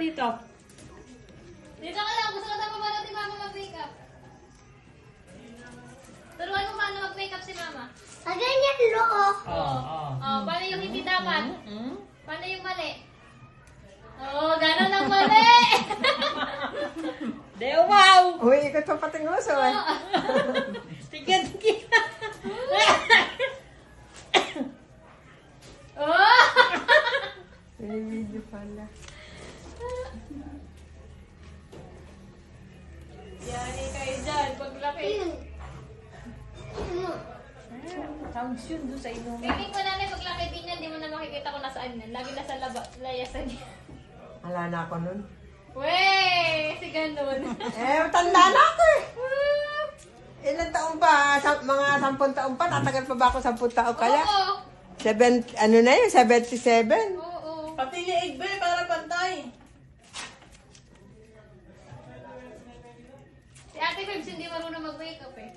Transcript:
dito. Dito ka lang. Gusto ko na mapanood ni Mama mag-makeup. Turuan mo paano mag-makeup si Mama. Ganyan, loo. Paano yung hindi dapat? Paano yung mali? Gano'n ang mali! Wow! Uy, ikot pa pating uso eh. Tigyan. Video pala. Yani kayo dyan, paglaki. Sounds yun doon sa inuman. Feeling ko namin paglaki din yan, di mo na makikita kung nasaan yan. Lagi nasa layasan niya. Wala na ako nun. Wey! Si ganun. Tanda na ako eh. Ilan taon pa? Mga 10 taon pa? Tatagal pa ba ako 10 taon kaya? Oo. 7, ano na yun? 77? Oo. Pati yung 8 para pantay. Si Ate Febs hindi marunong mag-makeup eh.